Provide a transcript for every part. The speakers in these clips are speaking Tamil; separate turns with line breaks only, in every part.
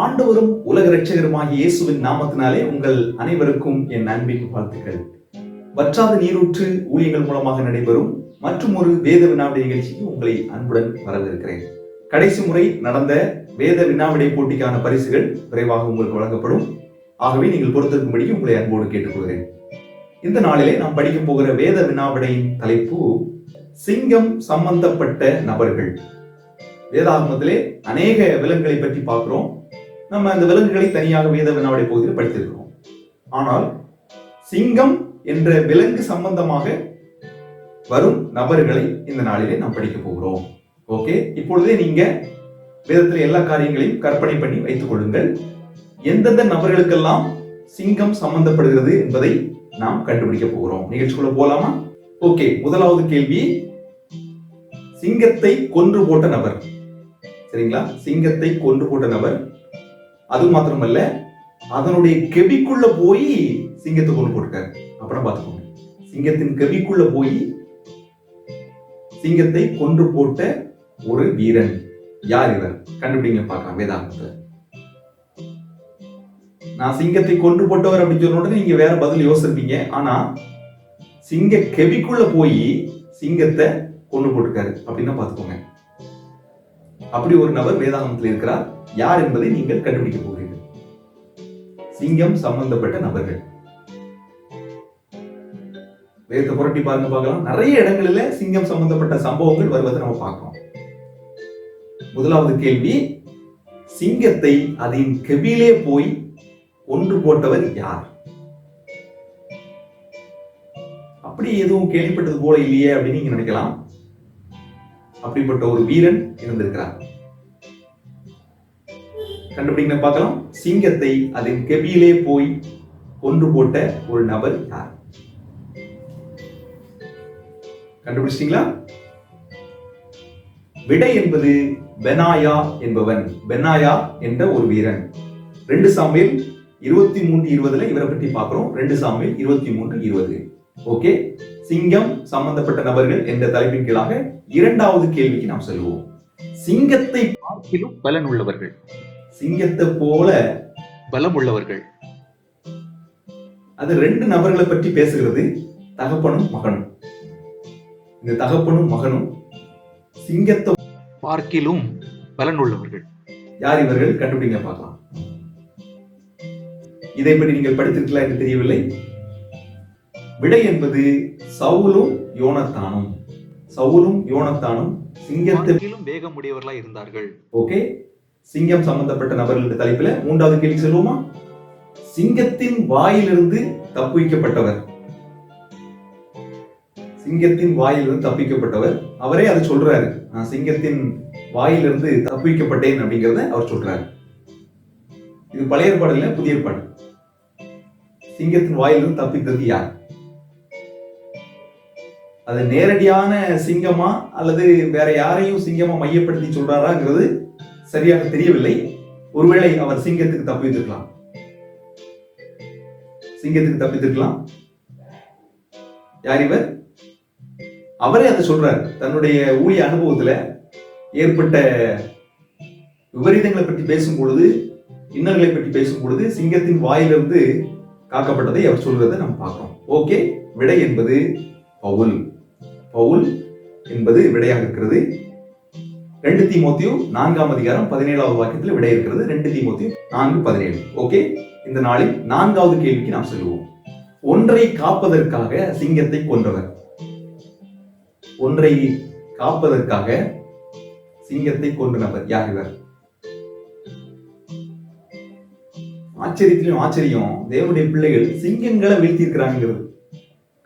ஆண்டவரும் உலக இரட்சகருமாகிய இயேசுவின் நாமத்தினாலே உங்கள் அனைவருக்கும் என் அன்பின் வாழ்த்துக்கள். வற்றாத நீரூற்று ஊழியங்கள் மூலமாக நடைபெறும் மற்றும் ஒரு வேத வினாவிடை நிகழ்ச்சிக்கு உங்களை அன்புடன் வரவேற்கிறேன். கடைசி முறை நடந்த வேத வினாவிடை போட்டிக்கான பரிசுகள் விரைவாக உங்களுக்கு வழங்கப்படும். ஆகவே நீங்கள் பொறுத்திருக்கும்படி உங்களை அன்போடு கேட்டுக்கொள்கிறேன். இந்த நாளிலே நாம் படிக்க போகிற வேத வினாவிடையின் தலைப்பு சிங்கம் சம்பந்தப்பட்ட நபர்கள். வேதாகமத்திலே அநேக விலங்குகளை பற்றி பார்க்கிறோம். நம்ம அந்த விலங்குகளை தனியாக வேத வினாவிடை பகுதியில் படித்திருக்கிறோம். ஆனால் சிங்கம் என்ற விலங்கு சம்பந்தமாக வரும் நபர்களை இந்த நாளிலே நாம் படிக்க போகிறோம். ஓகே, இப்பொழுதே நீங்க வேதத்தில் எல்லா காரியங்களையும் கற்பனை பண்ணி வைத்துக் கொள்ளுங்கள். எந்தெந்த நபர்களுக்கெல்லாம் சிங்கம் சம்பந்தப்படுகிறது என்பதை நாம் கண்டுபிடிக்க போகிறோம். நிகழ்ச்சிக்குள்ள போலாமா? ஓகே, முதலாவது கேள்வி, சிங்கத்தை கொன்று போட்ட நபர். சரிங்களா? சிங்கத்தை கொன்று போட்ட நபர். அது மாத்திரமல்ல, அதனுடைய கெபிக்குள்ள போய் சிங்கத்தை கொண்டு போட்டுட்டாரு. அப்புறம் பார்த்துக்கோங்க, சிங்கத்தின் கெபிக்குள்ள போய் சிங்கத்தை கொன்று போட்ட ஒரு வீரன். யார் இவர்? கண்டுபிடிங்க பார்க்கலாம். வேதாகமத்துல நான் சிங்கத்தை கொன்று போட்டவர் அப்படின்னு சொன்ன உடனே நீங்க வேற பதில் யோசிப்பீங்க. ஆனா சிங்க கெபிக்குள்ள போய் சிங்கத்தை கொண்டு போட்டுருக்காரு அப்படின்னா பார்த்துக்கோங்க, அப்படி ஒரு நபர் வேதாகமத்தில் இருக்கிறார். யார் என்பதை நீங்கள் கண்டுபிடிக்க போகிறீர்கள். சிங்கம் சம்பந்தப்பட்ட நபர்கள். வேதத்தை புரட்டி பாருங்க, பார்க்கலாம். நிறைய இடங்களில சிங்கம் சம்பந்தப்பட்ட சம்பவங்கள் வருவதை நம்ம பார்க்கிறோம். முதலாவது கேள்வி, சிங்கத்தை அதன் கெபிலே போய் கொன்று போட்டவர் யார்? அப்படி எதுவும் கேள்விப்பட்டது போல இல்லையே அப்படின்னு நீங்க நினைக்கலாம். அப்படிப்பட்ட ஒரு வீரன் இருந்திருக்கிறார். கண்டுபிடிங்க பார்க்கலாம். சிங்கத்தை அதன் கெபியிலே போய் கொன்று போட்ட ஒரு நபர் யார்? கண்டுபிடிச்சிட்டீங்களா? விடை என்பது பெனாயா என்பவன். பெனாயா என்ற ஒரு வீரன். 2 சாமுவேல் 23:20 இவரை பற்றி பார்க்கிறோம். 2 சாமுவேல் 23:20. ஓகே, சிங்கம் சம்பந்தப்பட்ட நபர்கள் என்ற தலைப்பின் கீழாக இரண்டாவது கேள்விக்கு நாம் செல்வோம். சிங்கத்தை பார்க்கிலும் பலன் உள்ளவர்கள். சிங்கத்தை போல பலம் உள்ளவர்கள். அது 2 நபர்களை பற்றி பேசுகிறது, தகப்பனும் மகனும். இந்த தகப்பனும் மகனும் சிங்கத்தை பார்க்கிலும் பலன் உள்ளவர்கள். யார் இவர்கள்? கண்டுபிடிங்க பார்க்கலாம். இதை பற்றி நீங்கள் படித்திருக்கலாம் என்று தெரியவில்லை. விடை என்பது சவுலும் யோனத்தானும். சவுலும் யோனத்தானும் சிங்கத்திலும் வேகம் உடையவர்களாக இருந்தார்கள். ஓகே, சிங்கம் சம்பந்தப்பட்ட நபர்கள் என்ற தலைப்பில் மூன்றாவது கேள்வி செல்வோமா? சிங்கத்தின் வாயிலிருந்து தப்பிக்கப்பட்டவர். சிங்கத்தின் வாயிலிருந்து தப்பிக்கப்பட்டவர். அவரே அதை சொல்றாரு. நான் சிங்கத்தின் வாயிலிருந்து தப்பிக்கப்பட்டேன் அப்படிங்கறத அவர் சொல்றாரு. இது பழைய ஏற்பாடு இல்ல, புதிய ஏற்பாடு. சிங்கத்தின் வாயிலிருந்து தப்பித்தது யார்? அது நேரடியான சிங்கமா அல்லது வேற யாரையும் சிங்கமா மையப்படுத்தி சொல்றாராங்கிறது சரியாக தெரியவில்லை. ஒருவேளை அவர் சிங்கத்துக்கு தப்பித்திருக்கலாம். சிங்கத்துக்கு தப்பித்திருக்கலாம். யார் இவர்? அவரே அதை சொல்றார். தன்னுடைய ஊழிய அனுபவத்துல ஏற்பட்ட விபரீதங்களை பற்றி பேசும் பொழுது, இன்னல்களை பற்றி பேசும் பொழுது சிங்கத்தின் வாயிலிருந்து காக்கப்பட்டதை அவர் சொல்வதை நம்ம பார்க்கிறோம். ஓகே, விடை என்பது பவுல். பவுல் என்பது விடையாக இருக்கிறது. 2 தீமோத்தேயு 4ஆம் அதிகாரம் 17வது வாக்கியத்தில் விடை இருக்கிறது. 2 தீமோத்தேயு 4:17. ஓகே, இந்த நாளில் 4வது கேள்விக்கு நாம் செல்வோம். ஒன்றை காப்பதற்காக சிங்கத்தை கொன்றவர். ஒன்றை காப்பதற்காக சிங்கத்தை கொன்ற நபர் யார் இவர்? ஆச்சரியத்திலும் ஆச்சரியம், தேவனுடைய பிள்ளைகள் சிங்கங்களை வீழ்த்தியிருக்கிறாங்கிறது.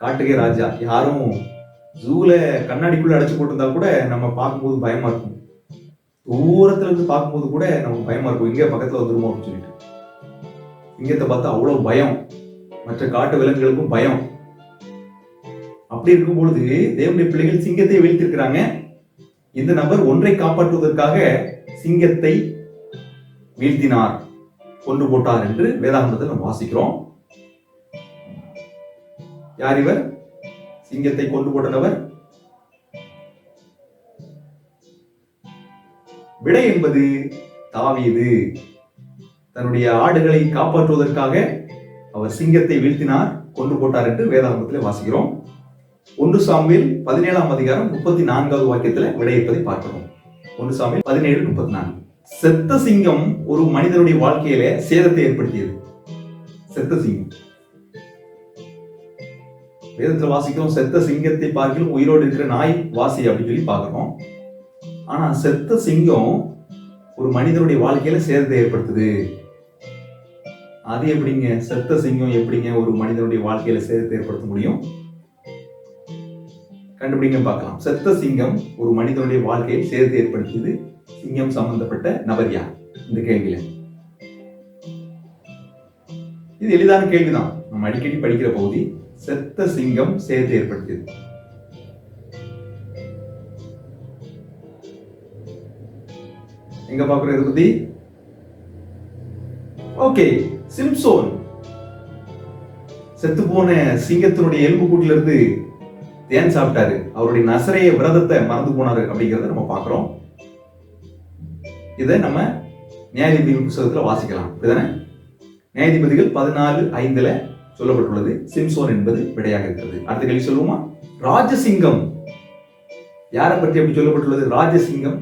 காட்டுகே ராஜா. யாரும் ஜூல கண்ணாடிக்குள்ள அடைச்சு போட்டிருந்தா கூட நம்ம பார்க்கும்போது பயமா இருக்கும். தூரத்துல இருந்து பார்க்கும்போது கூட நமக்கு பயமா இருக்கும். இங்க பக்கத்துல வந்துருமோ அப்படின்னு சொல்லிட்டு. சிங்கத்தை பார்த்தா அவ்வளவு பயம். மற்ற காட்டு விலங்குகளுக்கும் பயம். அப்படி இருக்கும் பொழுது தேவனுடைய பிள்ளைகள் சிங்கத்தை வீழ்த்திருக்கிறாங்க. இந்த நபர் ஒன்றை காப்பாற்றுவதற்காக சிங்கத்தை வீழ்த்தினார், கொண்டு போட்டார் என்று வேதாகமத்தில் நாம் வாசிக்கிறோம். யார் இவர்? சிங்கத்தை கொண்டு போட்ட நபர். விடை என்பது தாவீது. தன்னுடைய ஆடுகளை காப்பாற்றுவதற்காக அவர் சிங்கத்தை வீழ்த்தினார், கொண்டு போட்டார் என்று வேதாகமத்தில் வாசிக்கிறோம். 1 சாமுவேல் 17ஆம் அதிகாரம் 34வது வாக்கியத்தில் விடையிற்பதை பார்க்கிறோம். 1 சாமுவேல் 17:34. செத்த சிங்கம் ஒரு மனிதனுடைய வாழ்க்கையில சேதத்தை ஏற்படுத்தியது. செத்த சிங்கம். வேதத்தில் வாசிக்கிறோம், செத்த சிங்கத்தை பார்க்கிறோம் உயிரோடு இருக்கிற நாய் வாசி அப்படின்னு சொல்லி பார்க்கிறோம். ஆனா செத்த சிங்கம் ஒரு மனிதனுடைய வாழ்க்கையில சேதத்தை ஏற்படுத்துது. அது எப்படிங்க? செத்த சிங்கம் எப்படிங்க ஒரு மனிதனுடைய வாழ்க்கையில சேதத்தை ஏற்படுத்த முடியும்? கண்டுபிடிங்க பார்க்கலாம். செத்த சிங்கம் ஒரு மனிதனுடைய வாழ்க்கையில் சேதத்தை ஏற்படுத்தியது. சிங்கம் சம்பந்தப்பட்ட நபர் யார் இந்த கேள்வியில? இது எளிதான கேள்விதான், நம்ம அடிக்கடி படிக்கிற பகுதி. செத்த சிங்கம் சேதத்தை ஏற்படுத்தியது. எங்க பாக்குறோம் இதை பத்தி? ஓகே, சிம்சோன் செத்து போன சிங்கத்தினுடைய எலும்பு கூட்டில இருந்து தேன் சாப்பிட்டாரு. அவருடைய நசரேய விரதத்தை மறந்து போனாரு அப்படிங்கறத நம்ம பாக்குறோம். இதை நம்ம நியாயாதிபதிகள் புத்தகத்துல வாசிக்கலாம். இதுதானே நியாயாதிபதிகள் 14:5 சொல்லப்பட்டுள்ளது. சிம்சோன் என்பது விடையாக இருக்கிறது. அடுத்த கேள்வி சொல்லுவோமா? ராஜசிங்கம் யாரை பற்றி அப்படி சொல்லப்பட்டுள்ளது? ராஜசிங்கம்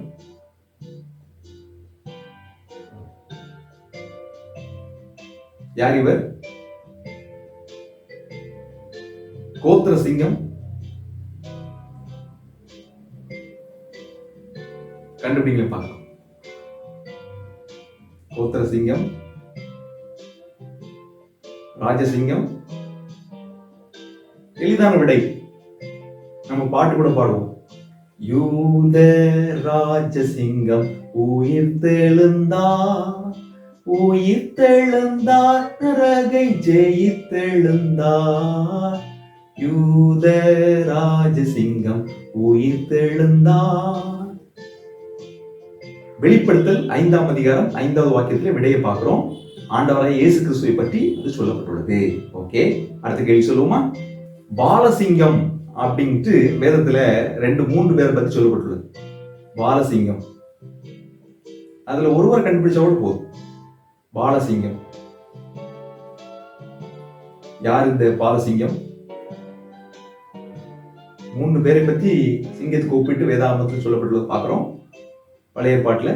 யார் இவர்? கோத்திர சிங்கம். கண்டுபிடிங்க பார்க்கலாம். கோத்திர சிங்கம், ராஜசிங்கம். எளிதான விடை. நம்ம பாட்டு கூட பாடுவோம். யூத ராஜசிங்கம் உயிர்த்தெழுந்தார், உயிர்த்தெழுந்தார், நரகை ஜெயித்தெழுந்தார். யூத ராஜசிங்கம் உயிர்த்தெழுந்தார். வெளிப்படுத்தல் 5ஆம் அதிகாரம் 5வது வாக்கியத்தில் விடையை பார்க்கிறோம். ஆண்டவராகிய இயேசு கிறிஸ்துவை பற்றி இது சொல்லப்பட்டுள்ளது. ஓகே, அடுத்த கேள்வி சொல்லுவோமா? பாலசிங்கம் அப்படின்ட்டு வேதத்துல 2-3 பேரை பத்தி சொல்லப்பட்டுள்ளது. பாலசிங்கம், அதுல ஒருவர் கண்டுபிடிச்சா கூட போதும். பாலசிங்கம் யார்? இந்த பாலசிங்கம் 3 பேரை பத்தி சிங்கத்துக்கு ஒப்பிட்டு வேதாகமத்தில் சொல்லப்பட்டுள்ளது பார்க்கிறோம். பழைய ஏற்பாட்டுல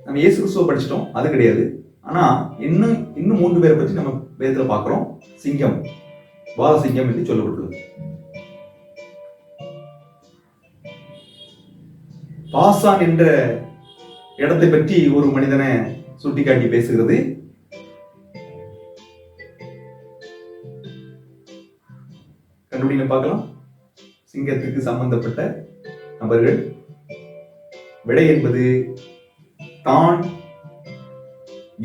நம்ம இயேசு கிறிஸ்துவை படிச்சிட்டோம், அது கிடையாது. ஆனா இன்னும் 3 பேரை பற்றி நம்ம வேதத்துல பார்க்கிறோம். சிங்கம், பாலசிங்கம் என்று சொல்லப்பட்டுள்ளது. பாசான் என்ற இடத்தை பற்றி ஒரு மனிதனை சுட்டிக்காட்டி பேசுகிறது. கண்டுபிடிங்க பார்க்கலாம். சிங்கத்துக்கு சம்பந்தப்பட்ட நபர்கள். விடை என்பது தான்,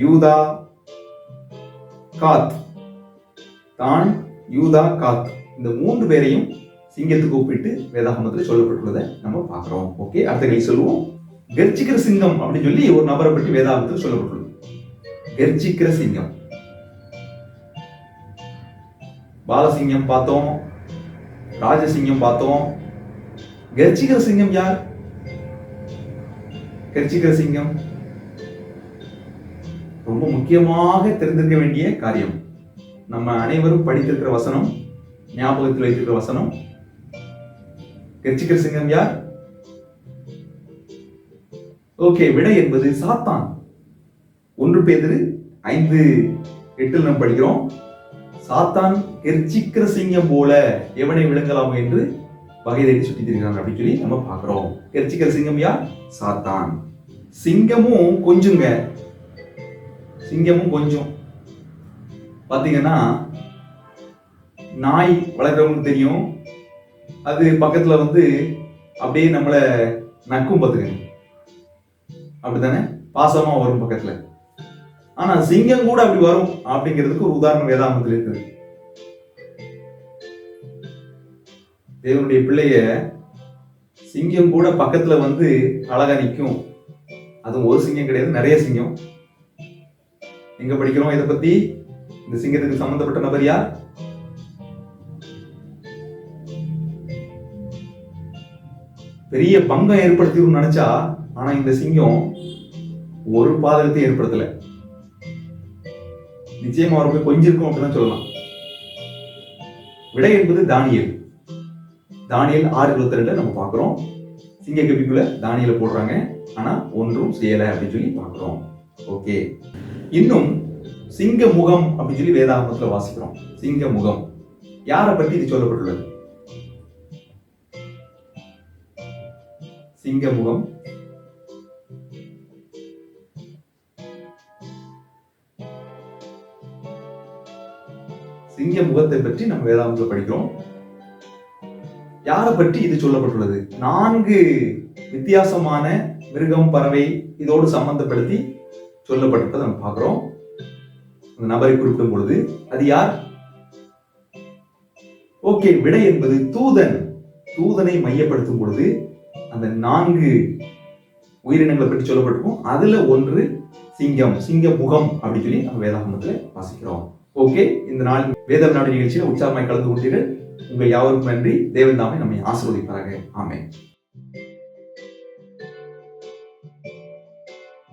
யூதா, காத். தான், யூதா, காத் இந்த 3 பேரையும் சிங்கத்துக்கு ஒப்பிட்டு வேதாகமத்தில் சொல்லப்பட்டுள்ளதை நம்ம பார்க்கிறோம். ஓகே, அடுத்த கேள்வி சொல்லுவோம். கர்ஜிக்கிற சிங்கம் அப்படின்னு சொல்லி ஒரு நபரை பற்றி வேதாகமத்தில் சொல்லப்பட்டுள்ளது. கர்ஜிக்கிற சிங்கம். பாலசிங்கம் பார்த்தோம், ராஜசிங்கம் பார்த்தோம். கர்ஜிக்கிற சிங்கம் யார்? கர்ஜிக்கிற சிங்கம் ரொம்ப முக்கியமாக தெரிந்திருக்க வேண்டிய காரியம். நம்ம அனைவரும் படித்திருக்கிற வசனம், ஞாபகத்தில் வைத்திருக்கிற வசனம். கர்ஜிக்கிற சிங்கம் யார்? ஓகே, விடை என்பது சாத்தான். 1 பேதுரு 5:8 நாம் படிக்கிறோம். சாத்தான் கர்ஜிக்கிற சிங்கம் போல எவனை விழுங்கலாம் என்று வகை தேடி சுற்றி திரிகிறான் அப்படின்னு சொல்லி நம்ம பார்க்கிறோம். கர்ஜிக்கிற சிங்கம் யார்? சாத்தான். சிங்கமும் கொஞ்சுங்க. சிங்கமும் கொஞ்சம் பாத்தீங்கன்னா, நாய் வளர்க்குறவங்களுக்கு தெரியும், அது பக்கத்துல வந்து அப்படியே நம்மள நக்கும் பார்த்துக்கங்க, அப்படித்தானே? பாசமா வரும் பக்கத்துல. ஆனா சிங்கம் கூட அப்படி வரும் அப்படிங்கிறதுக்கு ஒரு உதாரணம் வேதாகமத்தில் இருக்குது. தேவனுடைய பிள்ளைய சிங்கம் கூட பக்கத்துல வந்து அழகா நிற்கும். அதுவும் ஒரு சிங்கம் கிடையாது, நிறைய சிங்கம். எங்க படிக்கிறோம் இதை பத்தி? இந்த சிங்கத்துக்கு சம்பந்தப்பட்ட நபர் யார்? பெரிய பங்கம் ஏற்படுத்திடும் நினைச்சா, ஆனா இந்த சிங்கம் ஒரு பாதகத்தை ஏற்படுத்தல. நிச்சயமா அவருக்கு கொஞ்சம் இருக்கும் அப்படிதான் சொல்லலாம். விடை என்பது தானியேல். தானியேல் 6:22 நம்ம பார்க்கிறோம். சிங்க கபிக்குள்ள தானியேல போடுறாங்க, ஆனா ஒன்றும் செய்யல அப்படின்னு சொல்லி பார்க்கிறோம். ஓகே, இன்னும் சிங்க முகம் அப்படின்னு சொல்லி வேதாகமத்துல வாசிக்கிறோம். சிங்க முகம் யாரை பற்றி இது சொல்லப்பட்டுள்ளது? சிங்க முகம் சிங்க முகத்தை பற்றி நம்ம வேதாகமத்தில் படிக்கிறோம். யாரை பற்றி இது சொல்லப்பட்டுள்ளது? 4 வித்தியாசமான மிருகம், பறவை இதோடு சம்பந்தப்படுத்தி சொல்லப்பட்டிருப்பதை நம்ம பார்க்கிறோம். அந்த நபரை குறிப்பிடும் பொழுது அது யார்? ஓகே, விடை என்பது தூதன். தூதனை மையப்படுத்தும் பொழுது அந்த 4 உயிரினங்களை பற்றி சொல்லப்பட்டிருக்கும். அதுல ஒன்று சிங்கம், சிங்க முகம் அப்படின்னு சொல்லி நம்ம வேதாகமத்தில் வாசிக்கிறோம். ஓகே, இந்த நாள் வேத வினாடி நிகழ்ச்சியில் உற்சாகமாய் கலந்து கொண்டீர்கள். உங்கள் யாவருக்கும் நன்றி. தேவன் தாமே நம்மை ஆசீர்வதிப்பாராக. ஆமென்.